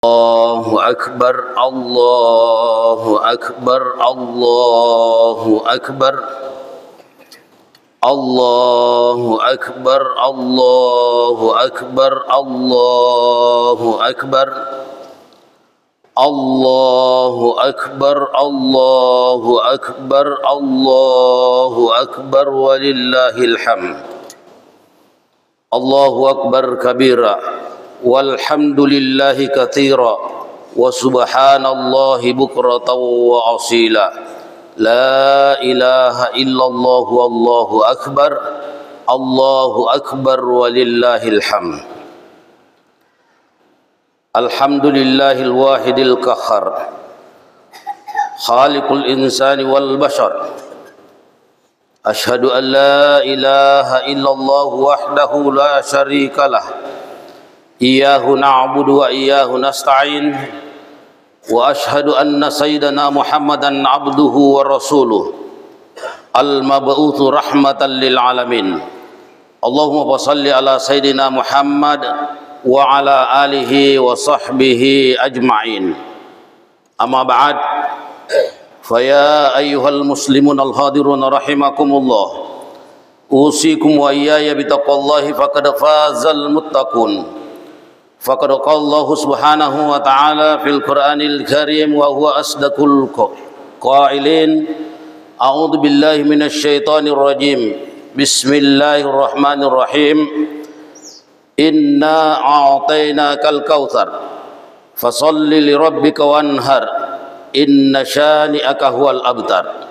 Allahu Akbar, Allahu Akbar, Allahu Akbar, Allahu Akbar, Allahu Akbar, Allahu Akbar, Allahu Akbar, Allahu Akbar, Allahu Akbar, walillahil hamd. Allahu Akbar kabira, walhamdulillahi katsira, wa subhanallahi bukratan wa asila. La ilaha illallah wallahu akbar, Allahu akbar, walillahil hamd. Alhamdulillahil wahidil qahhar, khaliqul insani wal bashar. Ashhadu an la ilaha illallah wahdahu la syarikalah, iyyahu na'budu wa iyyahu nasta'in, wa ashhadu anna sayyidana Muhammadan abduhu wa rasuluh, al-mab'utsu rahmatan lil alamin. Allahumma shalli ala sayyidina Muhammad wa ala alihi wa sahbihi ajma'in. Amma ba'd, faya ayyuhal muslimun al-hadirun rahimakumullah, usikum wa iyaya bitaqwallahi faqad fazal muttaqun. Faqad qala Allah subhanahu wa ta'ala fil Qur'anil Karim wa huwa asdaqul qailin. A'udzu billahi minasy syaithanir rajim. Bismillahirrahmanirrahim. Inna a'tainakal kautsar fasholli lirabbika wanhar, inna syani'aka huwal abtar.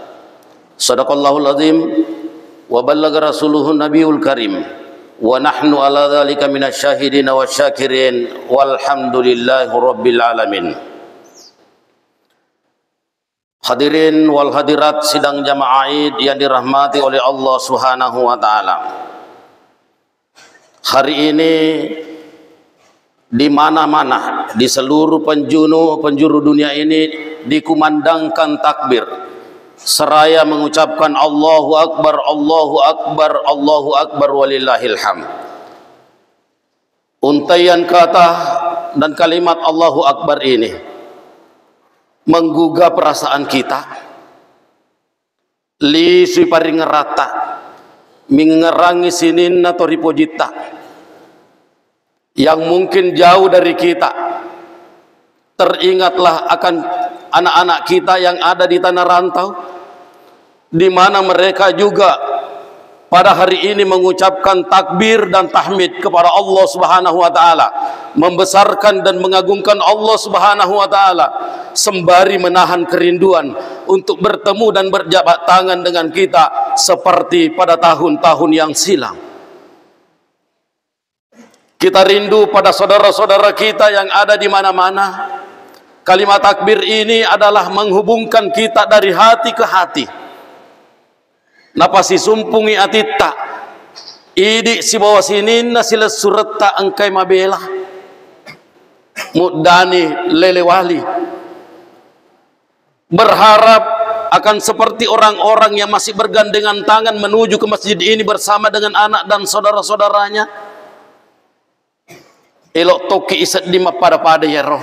Shadaqallahul azim wa ballagha rasuluhun nabiyul karim, wa nahnu ala dzalika minasyahidin wasyakirin, walhamdulillahi rabbil alamin. Hadirin wal hadirat sidang jamaah Id yang dirahmati oleh Allah Subhanahu wa taala. Hari ini di mana-mana di seluruh penjuru dunia ini dikumandangkan takbir seraya mengucapkan Allahu Akbar, Allahu Akbar, Allahu Akbar, walillahil hamd. Untaian kata dan kalimat Allahu Akbar ini menggugah perasaan kita, li paring rata mengerangi sinin atau ripojita yang mungkin jauh dari kita. Teringatlah akan anak-anak kita yang ada di tanah rantau, di mana mereka juga pada hari ini mengucapkan takbir dan tahmid kepada Allah Subhanahu wa taala, membesarkan dan mengagungkan Allah Subhanahu wa taala, sembari menahan kerinduan untuk bertemu dan berjabat tangan dengan kita seperti pada tahun-tahun yang silam. Kita rindu pada saudara-saudara kita yang ada di mana-mana. Kalimat takbir ini adalah menghubungkan kita dari hati ke hati. Napasi sumpungi atita, idi si bawa sinin sila surata angkai mabela, mudani lelewali. Berharap akan seperti orang-orang yang masih bergandengan tangan menuju ke masjid ini bersama dengan anak dan saudara-saudaranya. Elok toki isat lima pada ya roh.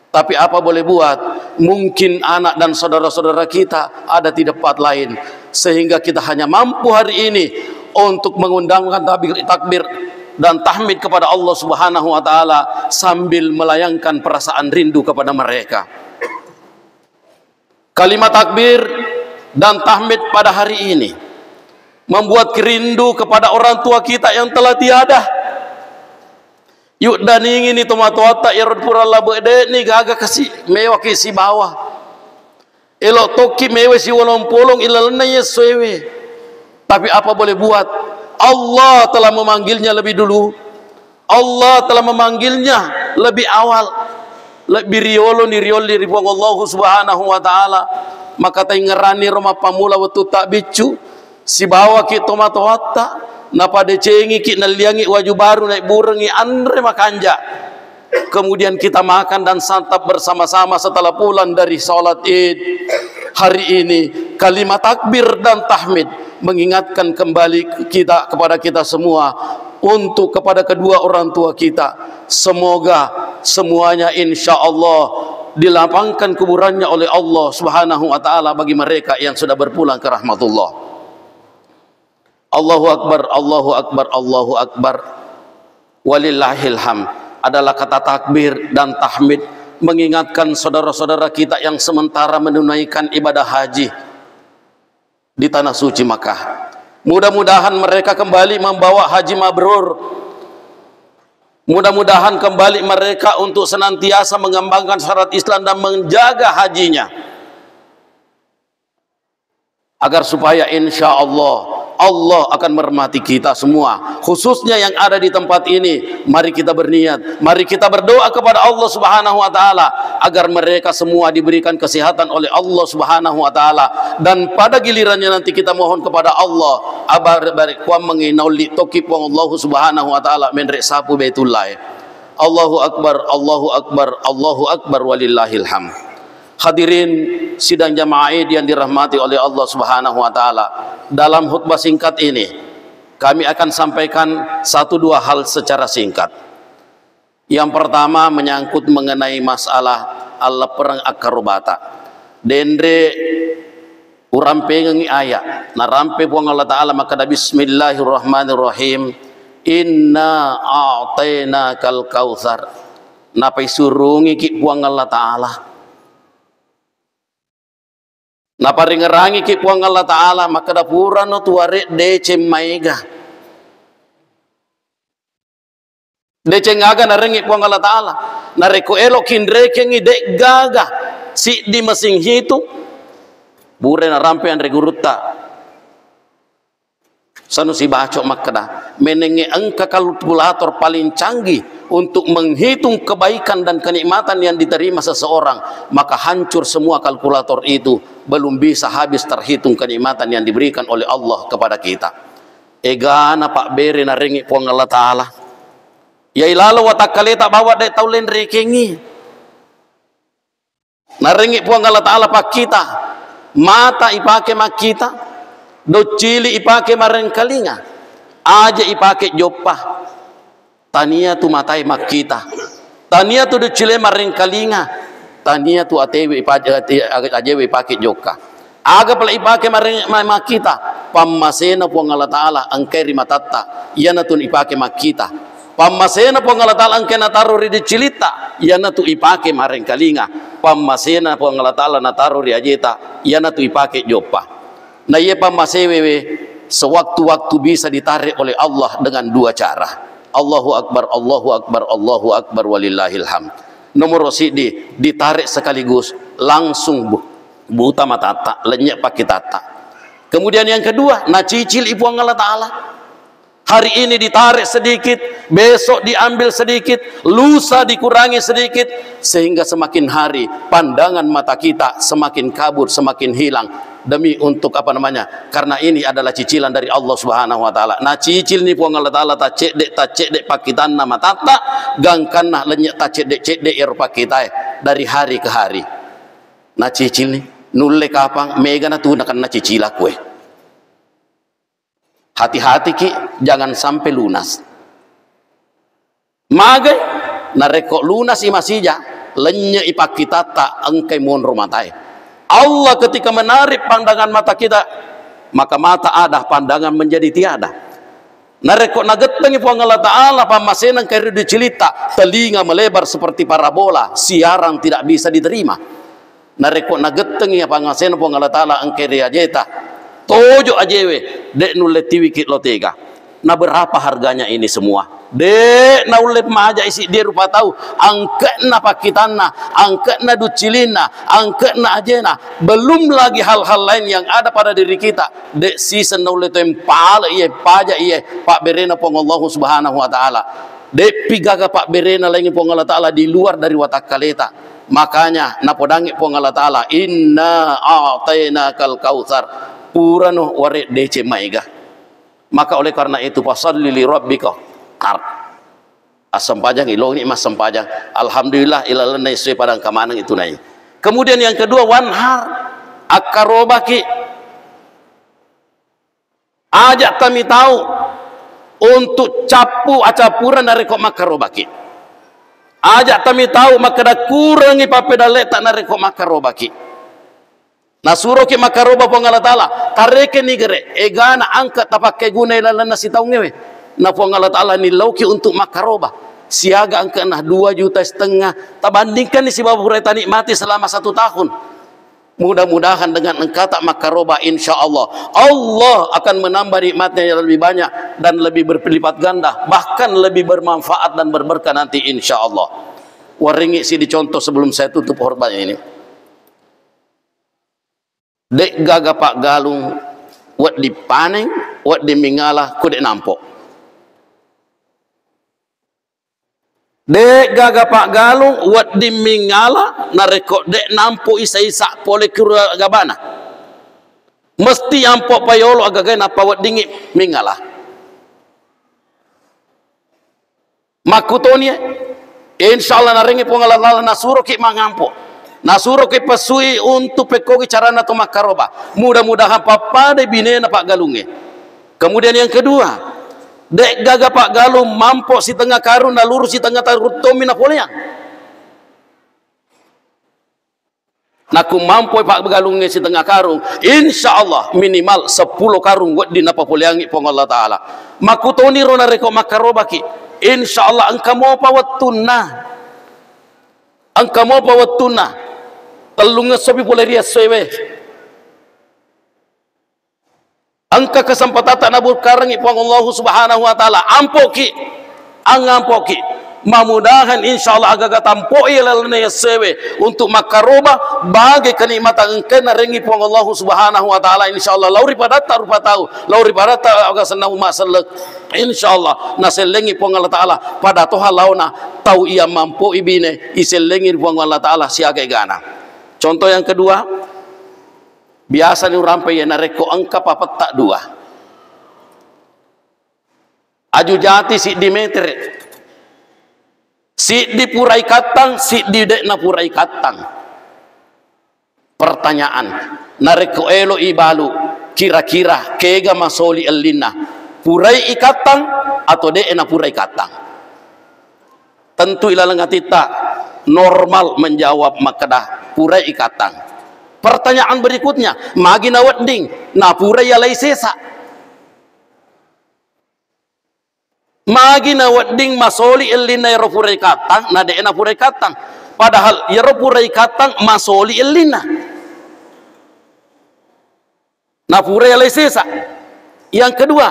Tapi apa boleh buat, mungkin anak dan saudara-saudara kita ada di tempat lain, sehingga kita hanya mampu hari ini untuk mengundangkan takbir dan tahmid kepada Allah Subhanahu wa taala sambil melayangkan perasaan rindu kepada mereka. Kalimat takbir dan tahmid pada hari ini membuat rindu kepada orang tua kita yang telah tiada. Yuk dan ingin itu matuata ya pura labu ede ni gaga kasih mewah kisi bawah. Elok toki mewah si wolong polong ilalana ya sewe. Tapi apa boleh buat? Allah telah memanggilnya lebih dulu. Allah telah memanggilnya lebih awal. Lebih riolo ni ribuang Allah Subhanahu wa taala. Maka taingerani rumah pamula waktu tak bicu si bawa kita matuata. Napa decengi ki naliangi waju baru naik burengi andre makanja. Kemudian kita makan dan santap bersama-sama setelah pulang dari salat Id. Hari ini kalimat takbir dan tahmid mengingatkan kembali kita kepada kita semua untuk kepada kedua orang tua kita. Semoga semuanya insya Allah dilapangkan kuburannya oleh Allah Subhanahu wa taala bagi mereka yang sudah berpulang ke rahmatullah. Allahu akbar, Allahu akbar, Allahu akbar. Walillahil hamd adalah kata takbir dan tahmid mengingatkan saudara-saudara kita yang sementara menunaikan ibadah haji di tanah suci Makkah. Mudah-mudahan mereka kembali membawa haji mabrur. Mudah-mudahan kembali mereka untuk senantiasa mengembangkan syariat Islam dan menjaga hajinya, agar supaya insya Allah Allah akan merahmati kita semua, khususnya yang ada di tempat ini. Mari kita berniat, mari kita berdoa kepada Allah Subhanahu wa taala agar mereka semua diberikan kesehatan oleh Allah Subhanahu wa taala, dan pada gilirannya nanti kita mohon kepada Allah abar barik wa menginoli tokip Allah Subhanahu wa taala menrek sapu Baitullah. Allahu akbar, Allahu akbar, Allahu akbar, walillahil hamd. Hadirin sidang jamaah yang dirahmati oleh Allah Subhanahu wa taala, dalam khutbah singkat ini kami akan sampaikan 1-2 hal secara singkat. Yang pertama menyangkut mengenai masalah perang Aqabah. Dendre urang pengengi ayat narampe puang Allah taala, maka bismillahirrahmanirrahim, inna a'tainakal kautsar. Napai surungi ki puang Allah taala, napa ringerangi ki puang Allah taala, maka dapura no tuare dece maiga dece ngaga narengi puang Allah taala, nareko elok kindreke ngi dek gaga si di masing hitu bure na rampe andre gurutta sanu si bacok makada menenge angka kalkulator paling canggih untuk menghitung kebaikan dan kenikmatan yang diterima seseorang, maka hancur semua kalkulator itu, belum bisa habis terhitung kenikmatan yang diberikan oleh Allah kepada kita. Egana pak bere na rengi puang Allah taala, yai lalu watakaleta bawa dek taulen rekengi na rengi puang Allah taala pak kita, mata ipake mak kita, do cili ipake mareng kalinga, aja ipake jopah, tania tu matai mak kita, tania tu do cile mareng kalinga, tania tu atewe ajewe ipake joka, aga pala ipake mareng mak kita, pammasena puang Allah taala angkeri matatta, yana tu ipake mak kita, pammasena puang Allah taala angke nataru ri cilita, yana tu ipake mareng kalinga, pammasena puang Allah taala nataru ri ajeta, yana tu ipake jopa. Nah ia pamasewewe sewaktu-waktu bisa ditarik oleh Allah dengan 2 cara. Allahu akbar, Allahu akbar, Allahu akbar, walillahil hamd. Nomor sidi ditarik sekaligus langsung buta matata, lenyap pakai tata. Kemudian yang kedua, nacicil ibu Allah taala. Hari ini ditarik sedikit, besok diambil sedikit, lusa dikurangi sedikit, sehingga semakin hari pandangan mata kita semakin kabur, semakin hilang. Demi untuk apa namanya? Karena ini adalah cicilan dari Allah Subhanahu wa taala. Nah cicil ni puang Allah taala ta cek dek pakitan nama tata gangkan nah lenyak ta cek dek eropa kita dari hari ke hari. Nah cicil ni nulle kapang mega na tu nak cicila kue. Hati-hati ki jangan sampai lunas. Magai nareko lunas imasija lenyak ipakita ta angkai mon romatai. Allah ketika menarik pandangan mata kita, maka mata ada, pandangan menjadi tiada. Nareko nagetengi puang Allah taala pamasenan kari dicelita, telinga melebar seperti parabola, siaran tidak bisa diterima. Nareko nagetengi pamasenan puang Allah taala angkeri ajeta, tojo ajewe dek nulle tiwikit lotega. Nah berapa harganya ini semua? Dek na ulep maja isi dia rupa tahu angkatna pakitanna, angkatna ducilina, angkatna ajena, belum lagi hal-hal lain yang ada pada diri kita. Dek season na ulep tempal iye paja iye pak berena pong Allah Subhanahu wa taala. Dek pigaga pak berena lagi pong Allah taala di luar dari watak kaleta. Makanya napodangi pong Allah taala, inna a'tainakal kautsar, purano ware dece maiga. Maka oleh karena itu fasalli li rabbika asam pajang ilong ni mas sempajang, alhamdulillah ilalan nai sesuai padang kamanang itu nai. Kemudian yang kedua wanhar Aqabah ki ajak kami tahu untuk capu acapuran nareko makarobaki. Ajak kami tahu maka dah kurangi papeda letak nareko makarobaki. Nasuro ki makaroba po Allah Ta'ala tareke ni gere egana angkat tapakai guna ilalana si tahu ngewe na po Allah Ta'ala ni lauki untuk makaroba siaga angka nah 2,5 juta tak bandingkan ni si babu reta nikmati selama 1 tahun. Mudah-mudahan dengan engkau tak makaroba, insya Allah Allah akan menambah nikmatnya yang lebih banyak dan lebih berlipat ganda, bahkan lebih bermanfaat dan berberkah nanti insya Allah. Waringi si dicontoh sebelum saya tutup hormatnya ini. Dek gaga pak galung wat dipaneng wat dimingalah ku dek nampok. Dek gaga pak galung wat dimingala nareko dek nampok isa-isa pole kira gabana. Mesti ampok payolo agak napa wat dingi mingala. Makutonia insyaallah narengi pongalala nasuro ki mangampok. Nasuro ke pasui untuk pekogi carana to makaroba. Mudah-mudahan papa de binena pak galunge. Kemudian yang kedua, dek gaga pak galung mampok si tengah karun na lurus si tengah tarut tomi na poleang. Naku mampoi pak galunge si tengah karung, insyaallah minimal 10 karung buat di napa poleangi pong Allah Ta'ala. Makutoni rona reko makaroba ki. Insyaallah engkau mau pawatuna. Engkau mau pawatuna. Telungnya sobi boleh dia sewe. Angka kesempatan tak nabur karangi pang Allah Subhanahu Wa Taala. Ampoki, angampoki. Mudah-mudahan insyaallah agak tampoi lalane sewe untuk makaroba bagi kenikmatan engkau narengi pang Allah Subhanahu Wa Taala insyaallah. Lauri pada tak rupa tahu, lauri pada tak agak senang masalek. Insyaallah naselengi pang Allah Taala pada toha launa tahu ia mampu ibine iselengi pang Allah Taala siaga gana. Contoh yang kedua, biasa ni rampai yang nareko angka papat tak 2. Aju jati si di meter, si di purai katang, si di dek na purai katang. Pertanyaan, nareko elo ibalu, kira-kira kega masoli elina, purai ikatang atau dek na purai katang? Tentu ilalang atita normal menjawab makadah purai ikatang. Pertanyaan berikutnya, magi na wedding na purai alai sesa. Magi na wedding masoli elina yaro purai katang na de na purai katang. Padahal yaro purai katang masoli elina. Na purai alai sesa. Yang kedua,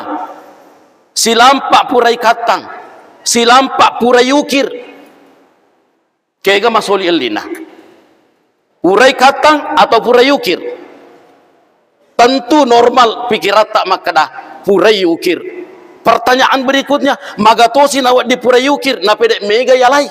silampak purai katang, silampak purai ukir. Kega masoli elina. Purai katang atau purai ukir? Tentu normal pikiran tak makadah purai ukir. Pertanyaan berikutnya, magatosi nawat di purai ukir na pedek mega yalai.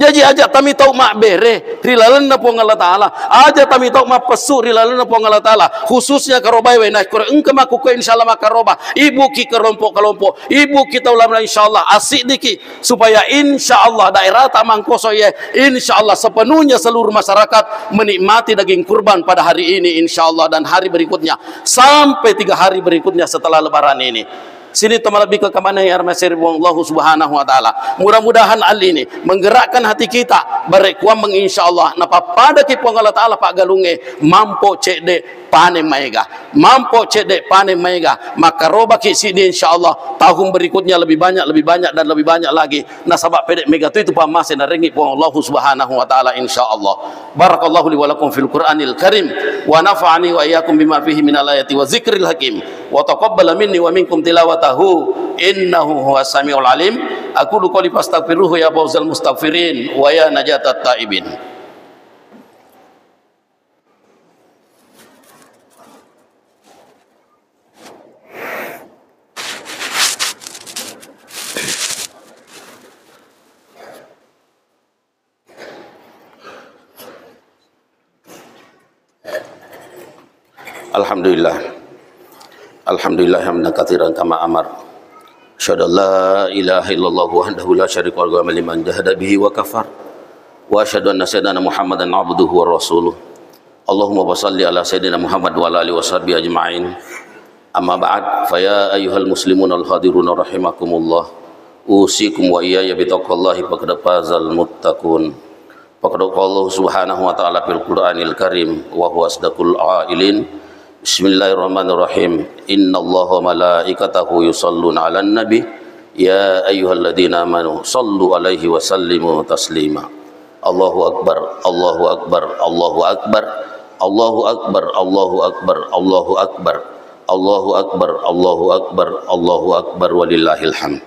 Jadi aja kami tahu mak bere rilalan na pong Allah Ta'ala. Aja kami tahu mak pesu rilalan na pong Allah Ta'ala. Khususnya karobai we na kore engke makuko insyaallah makaroba. Ibu ki kelompok-kelompok. Ibu kita ulama insyaallah asik diki supaya insyaallah daerah tamangkoso ye insyaallah sepenuhnya seluruh masyarakat menikmati daging kurban pada hari ini insyaallah dan hari berikutnya sampai 3 hari berikutnya setelah lebaran ini. Sini teman lebih ke kemana ya Armasir Allah Subhanahu Wa Taala. Mudah-mudahan hal ini menggerakkan hati kita berekuam menginsyaallah napa pada kipong Allah Taala pak galunge mampu cede panen mega, mampu cede panen mega, maka roba kisi di insyaallah tahun berikutnya lebih banyak dan lebih banyak lagi. Nasabak pedek mega itu pamase na rengi pong Allah Subhanahu Wa Taala insyaallah. Barakallahu li wa lakum fil Qur'anil Karim wa nafa'ani wa iyyakum bima fihi minal ayati wa zikril hakim wa taqabbala minni wa minkum tilawatahu innahu huwas samiul alim. Aku qouli fastaghfiruhu ya fawzal mustaghfirin wa ya najatat taibin. Alhamdulillah. Alhamdulillah hamdan katsiran kama amar. Asyhadu an la ilaha illallah wahdahu la syarika lahu wa liman jahada bihi wa kafar. Wa asyhadu anna sayyidina Muhammadan abduhu wa rasuluh. Allahumma shalli ala sayyidina Muhammad wa ala alihi washabihi ajma'in. Amma ba'd, faya ayyuhal muslimun al-hadiruna rahimakumullah, usikum wa iyaya bitaqwallahi faqad fazal muttaqun. Faqad qala Allah subhanahu wa ta'ala fil Qur'anil Karim wa huwa asdaqul qailin. Bismillahirrahmanirrahim. Innallaha wa malaikatahu yusholluna 'alan nabi ya ayyuhalladzina amanu shallu 'alaihi wa sallimu taslima. Allahu akbar, Allahu akbar, Allahu akbar, Allahu akbar, Allahu akbar, Allahu akbar. Allahu akbar, Allahu akbar, Allahu akbar walillahil hamd.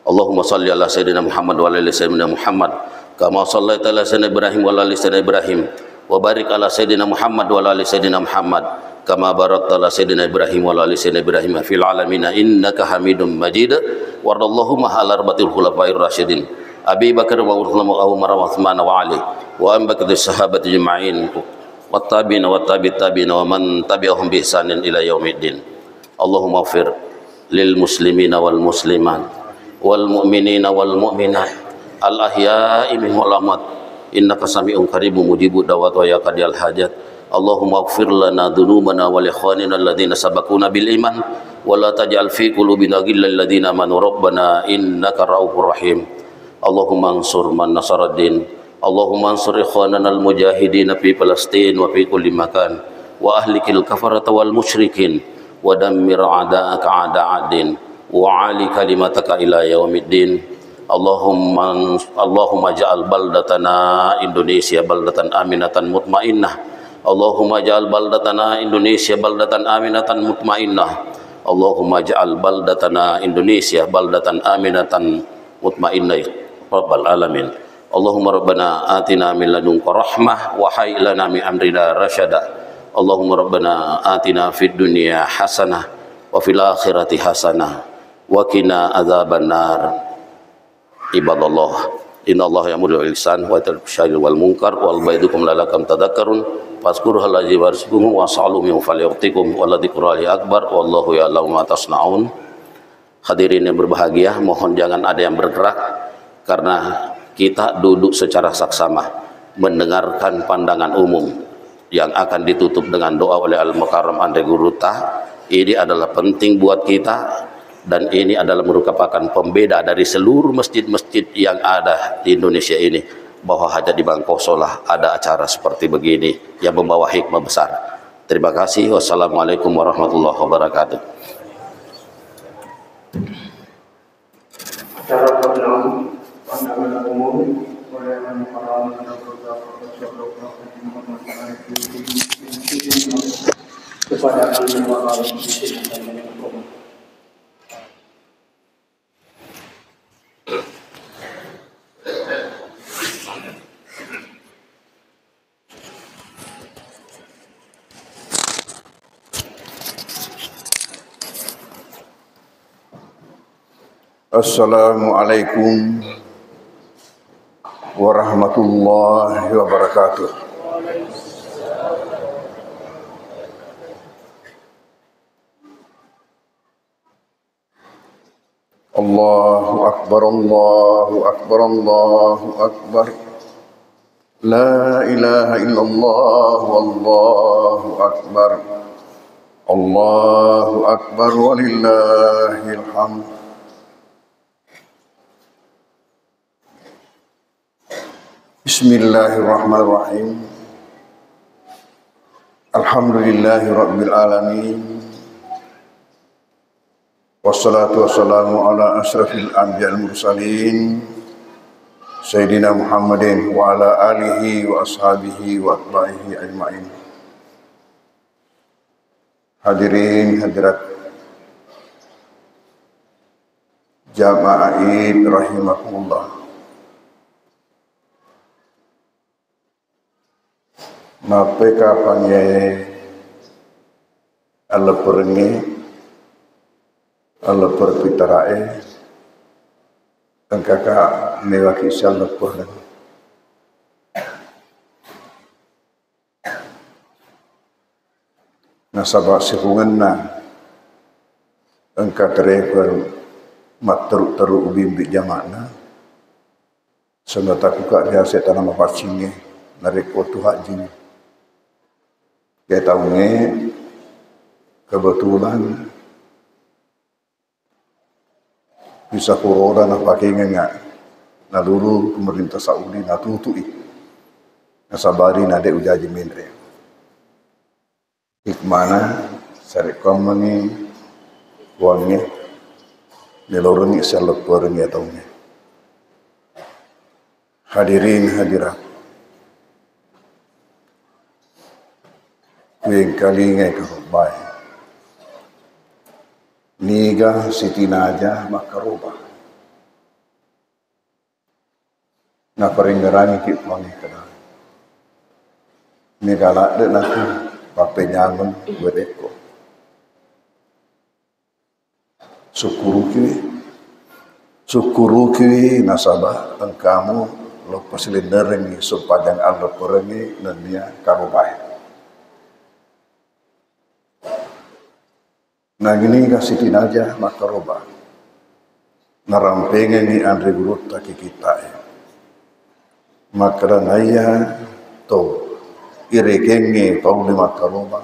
Allahumma shalli ala sayyidina Muhammad wa ala ali sayyidina Muhammad kama shallaita ala sayyidina Ibrahim wa ala ali sayyidina Ibrahim wa barik ala sayyidina Muhammad wa ala ali sayyidina Muhammad kama barakta ala sayyidina Ibrahim wa ala ali sayyidina Ibrahim fil alamin innaka Hamidum Majid. Wardallahumma ala arbatil khulafair rasyidin Abi Bakar wa Umar wa Utsman wa Ali wa ambaqati sahabati ajma'in wattabi'ina wattabi'ina wa man tabi'ahum bi ihsanin ila yaumiddin. Allahumma ighfir lil muslimina wal muslimat wal mu'minina wal mu'minat al ahya'i minhum wal amwat innaka sami'un qaribun mujibud da'wat wa ya qadiyal hajat. Allahumma ighfir lana dhunubana wa li ikhwanina alladhina sabaquna bil iman wa la taj'al fi qulubina ghillan lil ladzina amanu rabbana innaka ra'ufur rahim. Allahumma ansur man nasaraddin. Allahumma ansur ikhwanana al-mujahidin fi Palestin wa fi kulli makan wa ahlikil kafarata wal musyrikin wa dammir a'da'aka a'da'ad-din wa 'ali kalimataka ila yaumiddin. Allahumma ja'al baldatana Indonesia baldatan aminatan mutmainnah. Allahumma ja'al baldatana Indonesia baldatan aminatan mutmainnah. Allahumma ja'al baldatana Indonesia baldatan aminatan mutmainnah rabbal alamin. Allahumma rabbana atina min ladunka rahmah wa hayyi lana min amrina rasyada. Allahumma rabbana atina fid dunya hasanah wa fil akhirati hasanah wa qina adzabannar. Ibadallah, innallaha ya'muru bil ihsani wa yanha 'anil fahsya'i wal munkar wal ya'idukum la'allakum tadhakkarun. Fazkurullaha allazi yarzuqukum wa sa'alu min falyutikum wa la dzikrullahi akbar wallahu ya'lamu ma tasna'un. Hadirin yang berbahagia, mohon jangan ada yang bergerak karena kita duduk secara saksama mendengarkan pandangan umum yang akan ditutup dengan doa oleh Al-Mukarram Andre Guruta. Ini adalah penting buat kita dan ini adalah merupakan pembeda dari seluruh masjid-masjid yang ada di Indonesia ini, bahwa hanya di Bangkosolah ada acara seperti begini yang membawa hikmah besar. Terima kasih. Wassalamualaikum warahmatullahi wabarakatuh. Acara pandangan umum oleh Al-Mukarram kepada Al-Mukarram Assalamualaikum warahmatullahi wabarakatuh. Allahu akbar, Allahu akbar, Allahu akbar. La ilaha illallah wallahu akbar. Allahu akbar walillahil hamd. Bismillahirrahmanirrahim. Alhamdulillahi rabbil alamin. Wassalatu wassalamu ala asrafil anbiya'il mursalin Sayyidina Muhammadin wa ala alihi wa ashabihi wa atba'ihi ajma'in. Hadirin hadirat jamaah Id rahimakumullah. Napa kapannya ala perengi ala perpitarae engkaka mewaki isal lepuh nasabak sihungan na engka terefer materuk-teruk ubimbi jamakna semata kuka dia setan nama pacinge narik waktu hak jini. Kita tahu kebetulan bisa corona na pakai ngengak na dulu pemerintah Saudi na tutui na sabari na de ujaji mindre hikmana sari komani uangnya neloroni selok porengnya tahunnya. Hadirin hadirat yang kali ngai kerubai niga Siti Najah makaroba na paringarani ki pangi kana niga la de naku papenyangon wedeko syukuruki nasabah engkamu lo pasilinderengi sepanjang Allah perengi nania karobai. Nah gini ka Siti Najah makaroba narampengen ni Andre Gurut taki kita makaranaya to irekenge pauli makaroba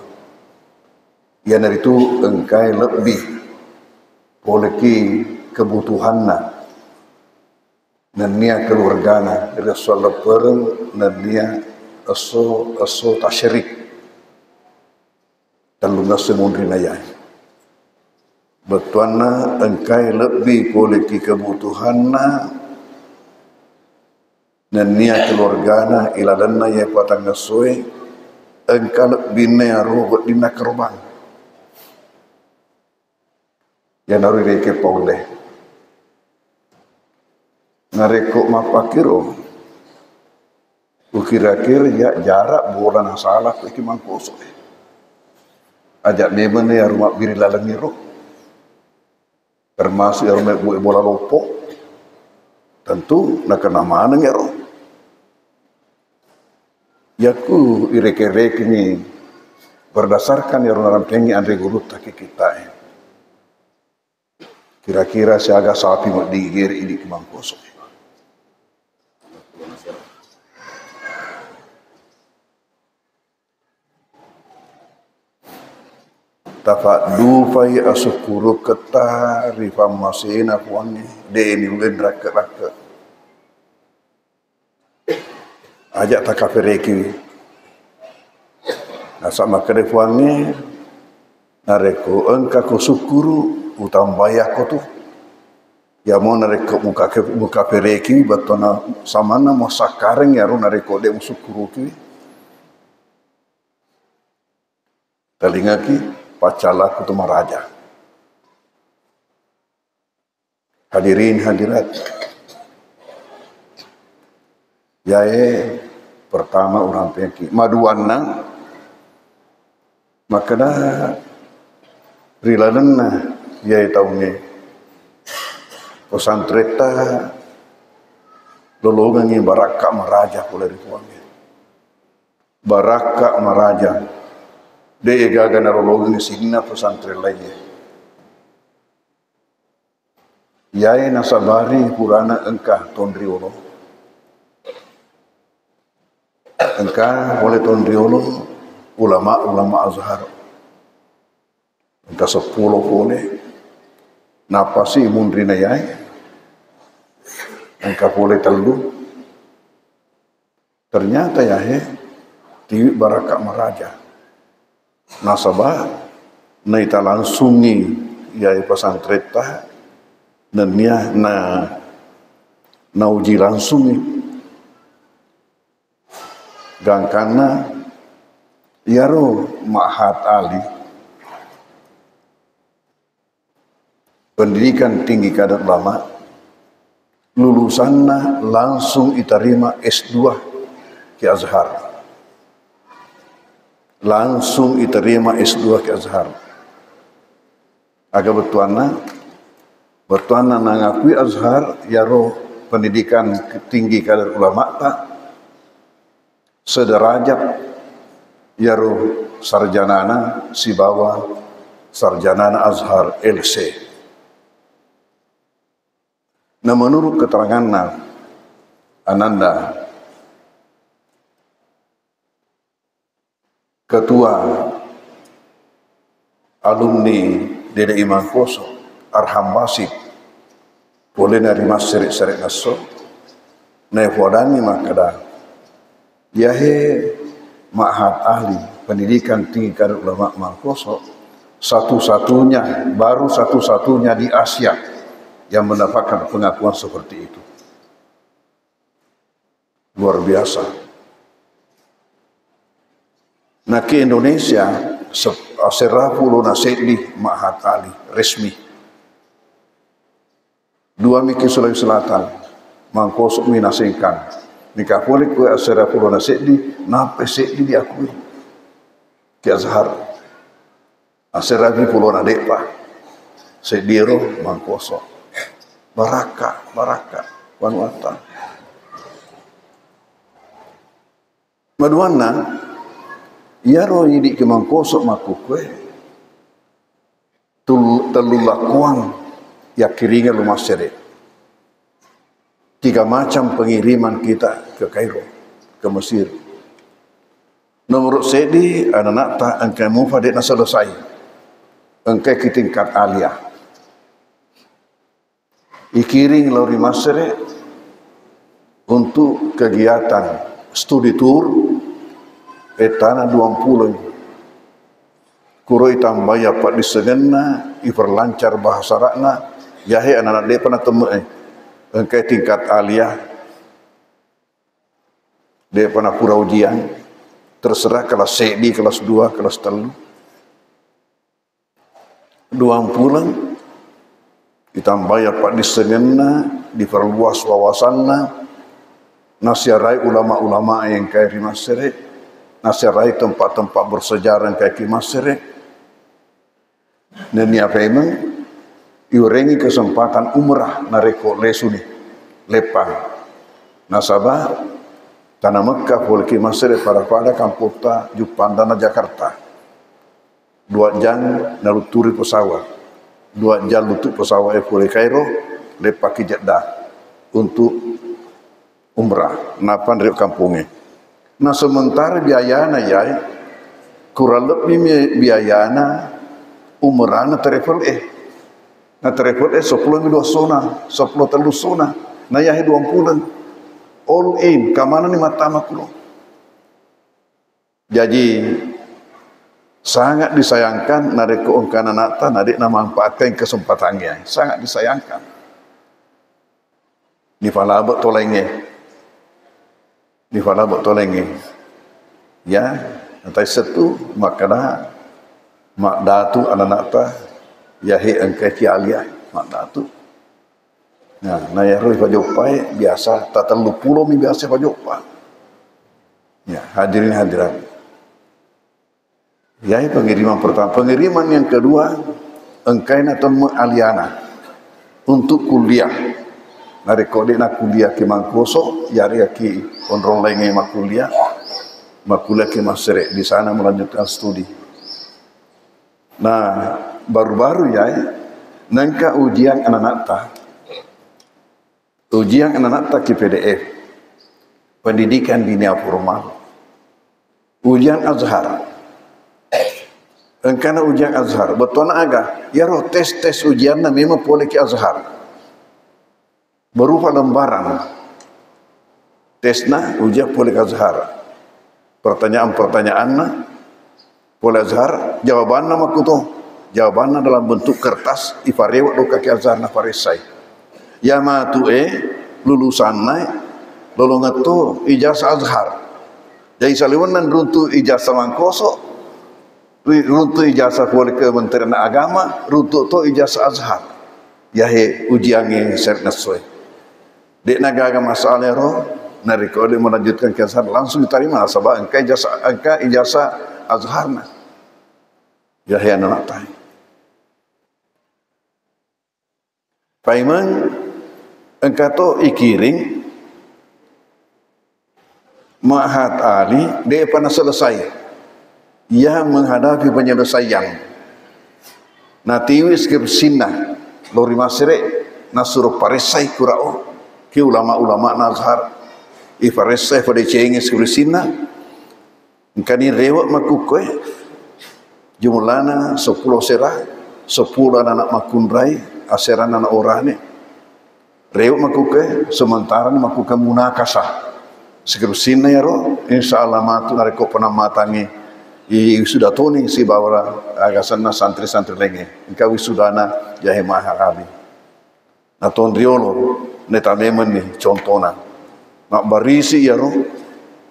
ya dari itu engkai lebih poleki kebutuhanna nania keluargana Rasulullah pereng nania aso tasyirik dan lunas semundri nayai betuana engkai lebih poleki kebutuhanna nania keluargana iladanna ya patang ngasoi engkai lebih nearo dina kerbang ya nari reke paule nareko mapakiro ukira-kira ya jarak bulan salah iki mangkoso ajak memene ya rumah biri lalangiro termasuk yang bola lopok tentu nak kena mana ya roh yaku irek-irek ini berdasarkan yang orang pengi Andre Gurut taki kita kira-kira siaga sapi mak digir ini kemangkoso tafadu fai asukuru keta rifam masina kuangi de ini ulen raka ajak takapereki asama kerefuangi nareko engka kusukuru utambaya ko tu ya mo nareko muka pereki batona samana mo sakareng ya ro nareko de musukuru ki talingaki Pacala Kutuma Raja. Hadirin hadirat. Yae pertama orang peki maduanna makana riladanna yae taune pesantreta lologangi baraka maraja pula rituannya. Baraka maraja de gaga narologi ni sinna pesantren lainnya. Yai nasabari purana engkah Tondriolo. Engkah oleh Tondriolo ulama Azhar. Engkah 10 boleh. Napasi mundrina yai. Engkah boleh telu. Ternyata yai tiwi baraka maraja. Nasabah naita langsungi yai pesantreta nania na uji langsungi gangkana yaro Mahat Ali pendidikan tinggi kadar lama lulusanna langsung diterima S2 ke Azhar. Langsung diterima S2 ke Azhar. Agak bertuana ngakui Azhar yaro pendidikan tinggi kadar ulama tak sederajat yaro sarjanana si bawah sarjanana Azhar LC. Nah menurut keterangan Ananda Ketua alumni Dede Imam Koso Arham Basit boleh nari masrik seret naso nevodani makada yahe ma'had ahli pendidikan tinggi kadar ulama Mangkoso baru satu-satunya di Asia yang mendapatkan pengakuan seperti itu. Luar biasa. Nah ke Indonesia Serapulo Nasedli Ma'had ahli resmi dua miki Sulawesi Selatan Mangkoso minasingkan nikah boleh kue Serapulo Nasedli nape sedli diakui ke Azhar Aserabi Pulau Nadepa Sediro Mangkoso Baraka Vanuatu Maduana Yaro yidik ke Mangkoso makukwe telulakuang ya kiringan rumah seret 3 macam pengiriman kita ke Kairo ke Mesir. Nomor sedi anak tak engkau mufadik na selesai engkau ke tingkat alia ikiring lori masere untuk kegiatan studi tour etana 20 kuroi tambaya pak disengenna iperlancar bahasa rakna yahe anak-anak dia pernah temu engkau tingkat alia dia pernah pura ujian terserah kelas sedi, kelas 2, kelas 3 20 ditambah pak disengenna diperluas wawasanna nasiharai ulama-ulama yang kaya di Masere nasiharai tempat-tempat bersejarah yang kaya di Masere dan ni apa emang iurengi kesempatan umrah nareko lesu ni lepang nasabah tanah Mekah boleh ke Masere pada Kampota Jupandana Jakarta 2 jam naluturi pesawat 2 jam lutut pesawat boleh Kairo lepak ke Jeddah untuk umrah napan dari kampungnya. Nah sementara biayana ya kurang lebih biayana umrahna travel na travel 10 sona 10 telu sona na yahe 20 all in kamana ni mata makulo. Jadi sangat disayangkan nareko ongkana nata nadik na manfaatkan kesempatannya sangat disayangkan ni falabot tolenge ya nanti setu makana mak datu anak-anak yahe engkai kialia mak datu nah naya roi pajopai biasa tatalu pulo mi biasa pajopa ya hadirin hadirat ya pengiriman pertama. Pengiriman yang kedua engkai na temu aliana untuk kuliah narekode na kuliah ke Mangkoso yari ki onrong lenge makuliah ke Masere di sana melanjutkan studi. Nah baru-baru ya nangka ujian anak-anak ke PDF pendidikan dunia formal ujian Azhar engkana ujian Azhar betul agak ya roh tes ujian na memang boleh ke Azhar berupa lembaran tesna ujian boleh ke Azhar pertanyaan-pertanyaanna boleh Azhar jawabanna makuto jawabanna dalam bentuk kertas ifarewat doka ke Azhar na farisai ya matu lulusanna lolongato ijazah Azhar jadi saliwanan runtu ijazah Mangkoso runtu ijazah boleh ke Kementerian Agama runtu to ijazah Azhar yahe ujiannya seret nasoi dek nagaga masalah roh narikode melanjutkan ke Azhar langsung diterima sebab engka ijazah Azharna yahe anak tai paiman engka to ikiring Ma'had ahli dia pernah selesai ia menghadapi penyelesaian natiwis skripsina lori masire nasuruh paresai kurao ki ulama-ulama nazhar ifaresai pada cengi skripsina engkani rewat makukwe jumlahna 10 serah 10 anak makundrai aseran anak orane Reu makuke sementara makuke munakasah. Sekiru sini ya ro, insyaallah matu nareko pernah matangi. Sudah tuni si bawra agasana santri-santri lenge. Engkau wisudana jahe mahali. Na ton riolo neta memen ni contohna. Nak barisi ya ro,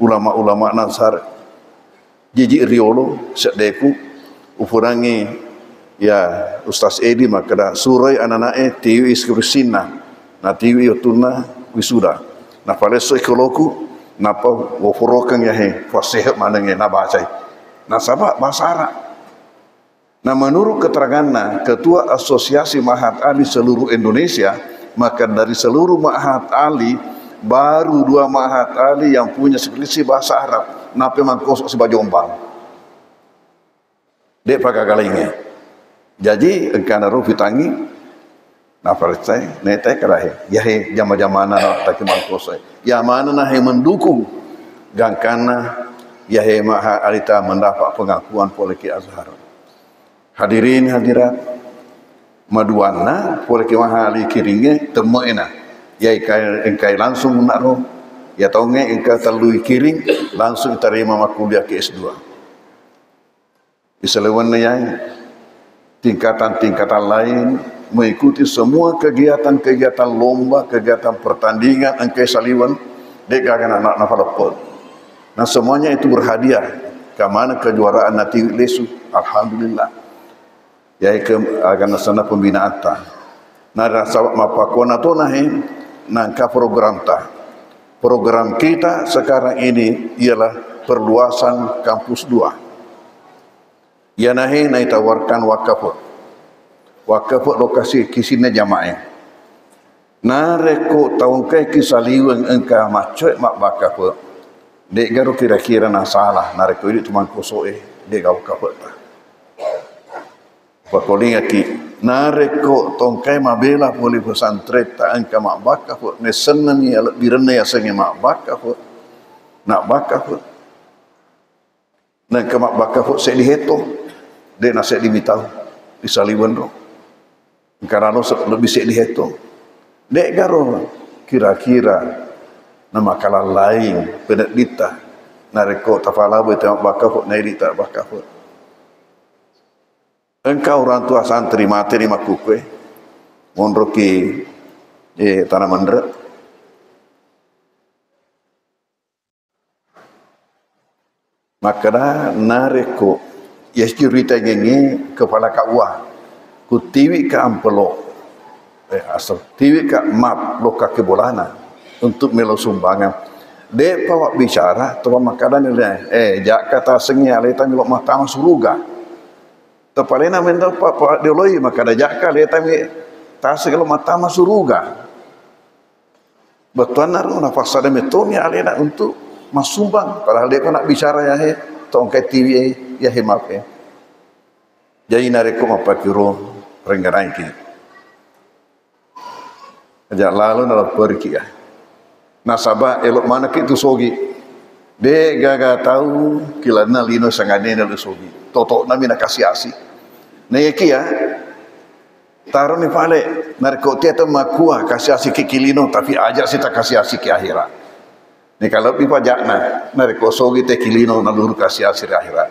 ulama-ulama Nasar. Jiji riolo sedeku ufurangi ya Ustaz Edi makada surai ananae tiwi iskurusina. Na tiwi yotuna wisuda. Na paleso ikoloku napa wofurokan yahe fasih manenge na baca. Na sabak bahasa Arab. Nah menurut keterangannya Ketua Asosiasi Mahat Ali seluruh Indonesia, maka dari seluruh Mahat Ali baru 2 Mahat Ali yang punya selisih bahasa Arab. Napa mangkos si Bajombang. Dek pagagalingnya. Jadi engkana rufi tangi na percaya nete kerahe yahe jama-jamana tak mangkos. Ya mana nah yang mendukung gangkana yahe Mahat alita mendapat pengakuan Poleki Azhar. Hadirin hadirat maduana Poleki Mahat ali kiringe temoena ya engkai langsung nakro ya taunge engkai talui kiring langsung terima makuliah ke S2 iselewan yang tingkatan-tingkatan lain mengikuti semua kegiatan-kegiatan lomba, kegiatan pertandingan engkai saliwan dek akan anak nafalopot. Nah semuanya itu berhadiah ke mana kejuaraan nanti lesu. Alhamdulillah. Ya ke akan sana pembinaan ta. Nah rasa mapakona tu nahi nangka program ta. Program kita sekarang ini ialah perluasan kampus 2. Ya nahi naitawarkan wakaf. Wakaf lokasi kisine jamaah. Na reko tahun kai kisaliwang engka macoy mak wakaf. Dek garo kira-kira na salah na reko ini cuma kosoe dek gau wakaf. Pakoling aki na reko tongkai mabela boleh pesantren ta engka mak wakaf ne senang ya birene ya senge mak wakaf. Nak wakaf. Nak mak wakaf se diheto. Dek na se dimitau disaliwan ro. Karena lebih se diheto. Dek garo kira-kira nama kala lain penedita nareko tafala be tengok bakaf nairi tak bakaf. Engkau orang tua santri materi makukwe monroki tanah mandra makana nareko yes cerita genge kepala kawa kutiwi ka ampelo asal tiwi ka map loka kebolana untuk melo sumbangan. Dek bawa bicara tuan makanan ni jak kata sengnya leta melo matang suruga. Tepalena menda pak dioloi makada jak ka leta mi tas kalau matang suruga. Betuan naru na fasada metomi alena untuk masumbang padahal dia nak bicara ya he tongkai TV ya he map he. Jadi nareko mapakiro renggarai ki. Ajak lalu nak pergi ya. Nasabah elok mana kita sogi. Dek gaga tahu kilana lino sangane na sogi. Toto nami nak kasih asi. Neki ya. Taruh ni pale narko tiata makua kasih asi ke kilino tapi ajak kita kasih asi ke akhirat. Ni kalau dipajakna narko sogi te kilino nalur kasih asi ke akhirat.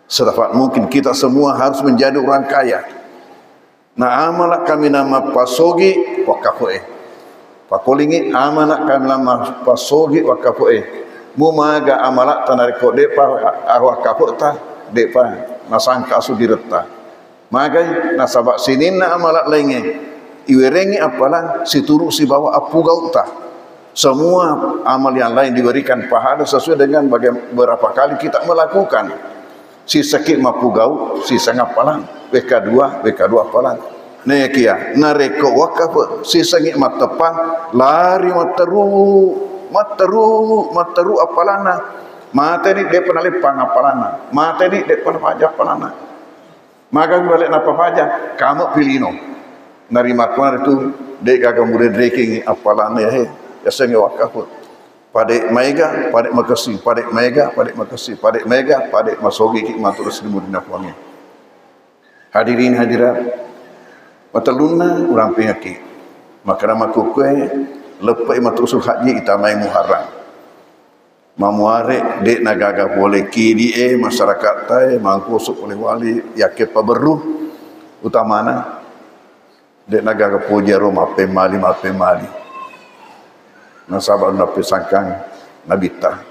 Sedapat mungkin kita semua harus menjadi orang kaya. Na amalak kami nama pasogi wakafoe. Pakolingi amanah kami lama pasogi wakafoe. Mumaga amalak tanariko depa wakafoe ta depa nasangka sudireta. Magai nasabak sinin na amalak lenge. Iwerengi apalan situru si bawa apugau ta. Semua amal yang lain diberikan pahala sesuai dengan berapa kali kita melakukan. Si sakit mapugau, si sangapalan. WK2 apalan. Nekia nareko wakaf si sangit matepang lari materu apalana materi de penalipang apalana materi de penapajak apalana maka balik napa pajak kamu pilino narima kuan itu de gaga murid ranking apalana ya sangit wakaf pada mega pada makasi pada mega pada makasi pada mega pada masogi ki maturus di murid nafuannya. Hadirin hadirat Mataluna orang penyakit. Maka nama kukue lepai matusul haji itamai Muharram. Mamuare dek nagaga boleh kiri masyarakat tai mangkusuk oleh wali yakin paberu utamana dek nagaga pojero mape mali nasabah nape sangkang nabita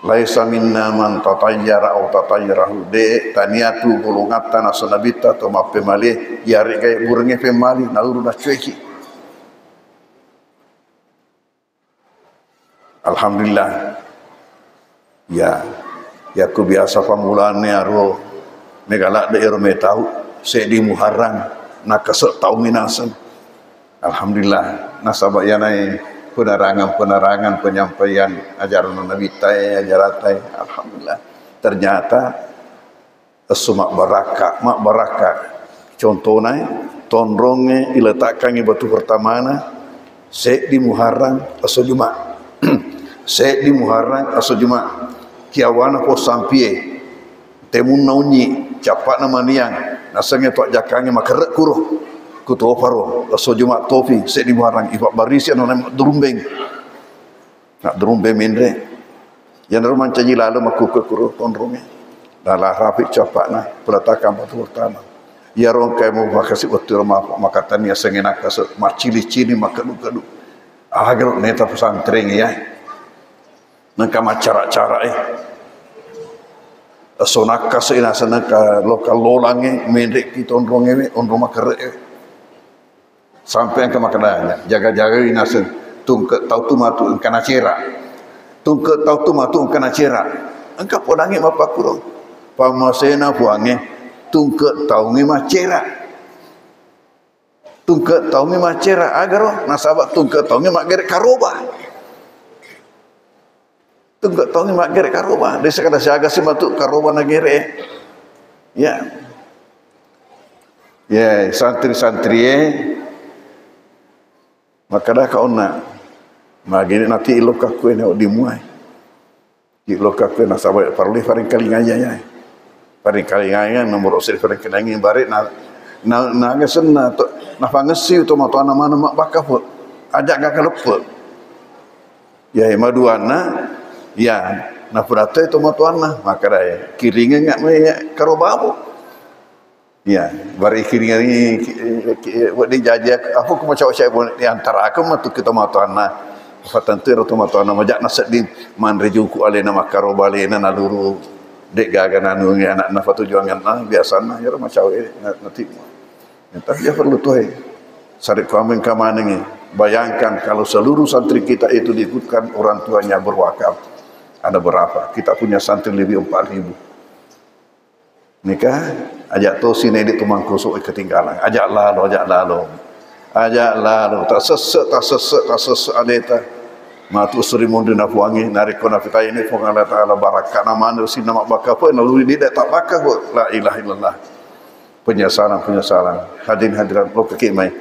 laisa minna man tatayyara au tatayyarahu de taniatu golongatan asa nabita to mape mali yari kay burenge pe mali naluru na cueki. Alhamdulillah ya ku biasa pamulane aro megalak de ero metau se di Muharram nakasek tau minasan. Alhamdulillah nasabah yanai penerangan penyampaian ajaran Nabi tai ajaratai. Alhamdulillah ternyata semak baraka contohnya tondronge iletakkan batu pertama se di Muharram aso Jumat se di Muharram aso Jumat kiawana po sampie temun naunyi capak nama niang nasangnya tok jakange makerek kuruh kutu oparo aso Jumat tofi se di Muharram ifak barisi anu nak drumbeng mendre yang rumah caji lalu maku ke kuruh tondronge dalah rapi capakna peletakan batu pertama ya rongkai mau makasih waktu rumah makatan ya sengenak kasut macili-cili makadu-kadu agar neta pesantren ya nangkama cara-cara sonaka seina ka lokal lolange mendek kita ondronge ondroma kere sampai ke makanannya jaga-jaga inasen tungke tau tu matu kana cera tungke tau tu matu kana cera engka podange bapa kurang pamasena buange tungke tau nge macera tungke tau nge macera agar nasabak tungke tau nge magere karoba tunggu tahu ni mak gerek karoba desa kada siaga si matu karoba na gerek ya santri maka dah kau nak magini nanti ilok aku ni dimuai ilok aku nak sabar parli paling kali ngaya paling kali ngaya nomor usir paling kali ngaya barik na ngesen na pangesi tu matu ana mana mak bakap ajak gak keleput ya maduana ya na purata itu matuana maka dah kiringan ngak me karobabu ya bari kiringan ni buat dijajak aku ku macam saya di antara aku matu kita matuana fatantu itu matuana majak nasad di man rejuku alena makarobalena naluru dek gagan anu anak nafatu juangan biasana ya macam nanti entah dia perlu tuh sarik kambing kamanengi bayangkan kalau seluruh santri kita itu diikutkan orang tuanya berwakaf ada berapa? Kita punya santri lebih 4.000. Nikah, ajak tu sini di tumang kusuk ketinggalan. Ajak lalu. Tak sesek adeta. Matu seri mundu na puangi narik kona kita ini pun Allah Taala barakat nama anu si nama bakapa lalu dia tak bakah la ilaha illallah. Penyesalan. Hadirin hadirat lo kekimai.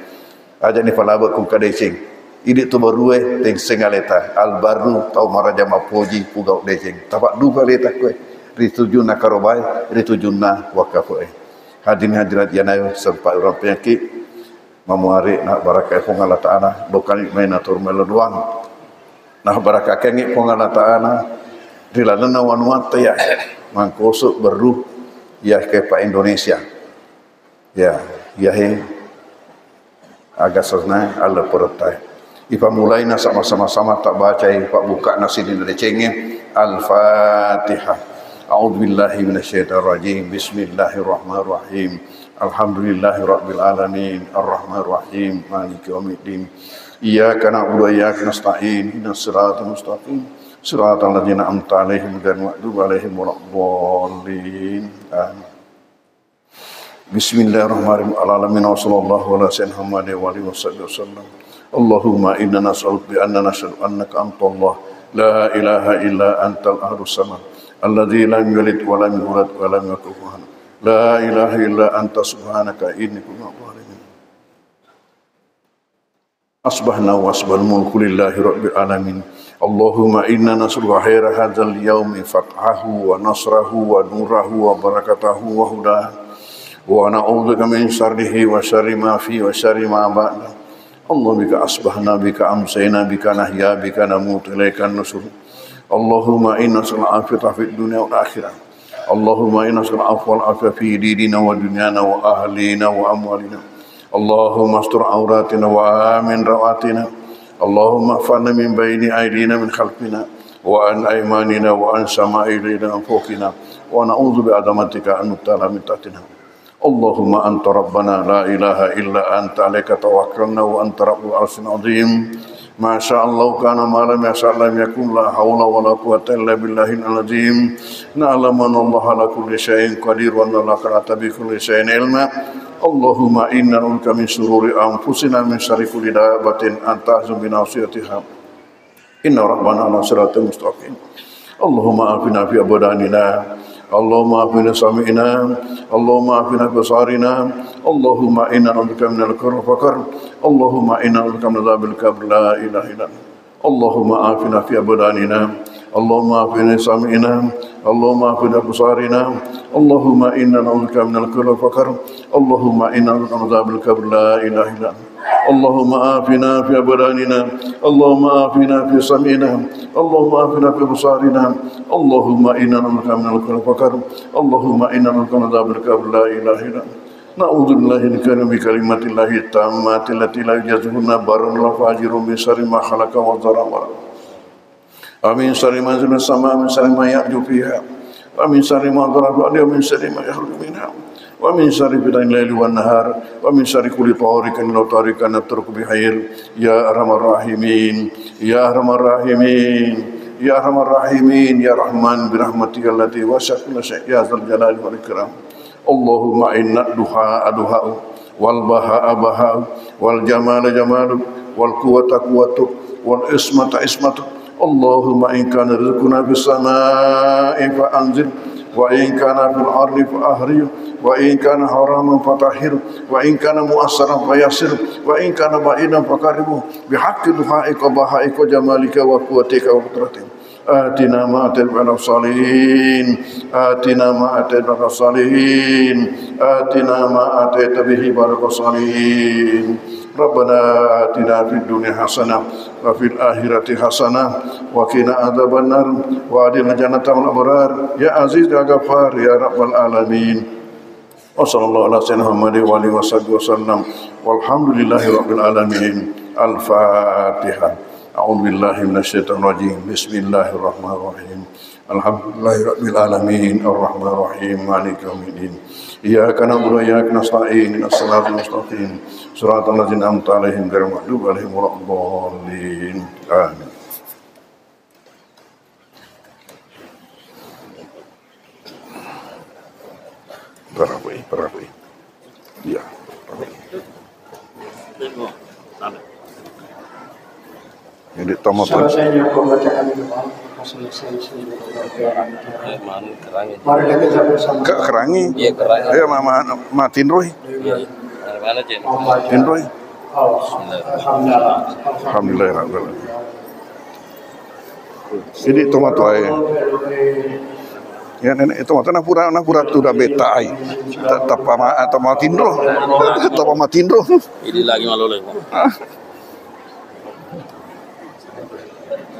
Ajak ni palaba ku kadecing. Ini tu baru teng sengaleta albaru tau maraja mapoji pugau deceng tapak duga leta kue ritujuna karobai ritujuna wakafu hadirin hadirat yanai sempat orang penyakit mamuari nak barakai pun Allah Taala bukan main atur meleluang nah barakai kengi pun Allah Taala dilalana wanuata ya mangkosuk beru ya ke Pak Indonesia ya agak sesna Allah pertai ipa mulai na sama-sama tak baca ipa buka nasi di recengnya Al-Fatihah. A'udzubillahi minasyaitonir rajim. Bismillahirrahmanirrahim. Alhamdulillahirabbil alamin. Arrahmanir rahim. Maliki yaumiddin. Iyyaka na'budu wa iyyaka nasta'in. Ihdinas siratal mustaqim. Siratal ladzina an'amta 'alaihim ghairil maghdubi 'alaihim waladdallin. Amin. Bismillahirrahmanirrahim. Alamin wa sallallahu ala sayyidina Muhammadin wa alihi wasallam. Allahumma inna nas'aluka bi anna nashhadu annaka antallah la ilaha illa antal ahadus samad alladzi lam yalid wa lam yulad wa lam yakul lahu la ilaha illa anta subhanaka inni kuntu minadh-dhalimin. Asbahna wa asbahal mulku lillahi rabbil alamin. Allahumma inna nas'aluka khaira hadzal yaumi fathahu wa nasrahu wa nurahu wa barakatahu wa hudahu wa na'udzubika min syarrihi wa syarri ma fi wa syarri ma ba'da. Allah bika asbahna bika amsayna bika nahya bika namut ilaikan nusur. Allahumma inna nas'aluka al-afiyata fid dunya wal akhirah. Allahumma inna nas'aluka al-afwa wal afiyata fi dinina wa dunyana wa ahlina wa amwalina. Allahumma astur auratina wa amin rawatina. Allahumma fa'na min bayni aydina min khalfina wa an aymanina wa an sama'ilina an fawqina wa na'udzu bi'azamatika an nubtala min tahtina. Allahumma anta rabbana la ilaha illa anta alaika tawakkalna wa anta rabbul arsyil azim. Ma syaa Allah kana ma lam yasha' lam yakun la haula wala quwwata illa billahil azim. Na'lamu Allah ala kulli syai'in qadir wa annaka ala kulli syai'in ilma. Allahumma inna na'udzuka min shururi anfusina min syarri kulli dabbatin anta azum bi nasiyatiha. Inna rabbana ala siratal mustaqim. Allahumma afina fi abdanina. Allahumma afina sami'ina. Allahumma afina basarina. Allahumma inna na'udzubika minal karbi wal faqr. Allahumma inna na'udzubika min adzabil qabr la ilaha illa anta. Allahumma afina fi abdanina. Allahumma afina sami'ina. Allahumma afina basarina. Allahumma inna na'udzubika minal karbi wal faqr. Allahumma inna na'udzubika min adzabil qabr la ilaha illa anta. Allahumma afina fi abdanina. Allahumma afina fi sam'ina. Allahumma afina fi basarina. Allahumma inna na'udzubika minal karbi wal faqr. Allahumma inna na'udzubika min adzabil qabr la ilaha illa anta. Na'udzu billahi min karimi kalimatillahi tammati allati la yujazuhunna barun la fajirun min syarri ma khalaqa wa zarama. Amin syarri ma nazala sama min syarri ma ya'ju fiha. Wa min syarri ma dharafa wa min syarri ma yakhruju minha. Wa min syarri fitnatil laili wan nahar. Wa min syarri kulli tariqin law tariqan natruku bi khair. Ya arhamar rahimin. Ya arhamar rahimin. Ya arhamar rahimin. Ya rahman bi rahmatika allati wasi'at kulla syai'. Ya dzal jalali wal ikram. Allahumma inna duha aduha'u wal baha'a baha'u wal jamala jamalu wal quwwata quwwatu wal ismata ismatu. Allahumma in kana rizquna fis samaa'i fa anzil wa in kana fil ardi fa ahrij wa in kana haraman fatahhir wa in kana mu'assaran fayassir wa in kana ba'idan faqarribhu bihaqqi duha'ika baha'ika jamalika wa quwwatika wa qudratika. آتنا ما آتيت على الصالحين آتنا ما آتيت على الصالحين آتنا ما آتيت به بارك الصالحين. ربنا آتنا في الدنيا حسنة وفي الآخرة حسنة وقنا عذاب النار وأدخلنا الجنة مع الأبرار يا عزيز يا غفار يا رب العالمين. وصلى الله على سيدنا محمد وآله وصحبه وسلم والحمد لله رب العالمين. الفاتحة. أعوذ بالله من الشيطان الرجيم. بسم الله الرحمن الرحيم. الحمد لله رب العالمين الرحمن الرحيم مالك يوم الدين. إياك نعبد وإياك نستعين اهدنا الصراط المستقيم صراط الذين أنعمت عليهم غير المغضوب عليهم ولا الضالين. آمين. Berabai. Ya. Jadi tomat Selesainya pembacaan doa, selesai mari kita bersama. kerangi. Iya, kerangi. Ayo mama tinroy. Iya. Mana aja? Tinroy. Alhamdulillah. Alhamdulillah rabbil alamin. Jadi tomat wae. Ya nenek itu mata napura tu dah beta ai. Tapa atau mau tindro. Tapa mau tindro. Ini lagi malu lagi.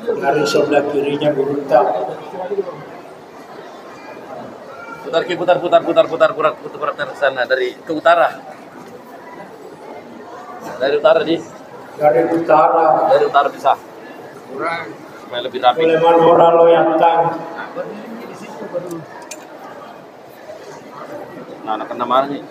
Dari sebelah kirinya berutang. Putar ke sana dari ke utara. Dari utara di. Dari utara. Dari utara bisa. Kurang. Supaya lebih rapi. Boleh manora loyatang. Nah, kena mana nih?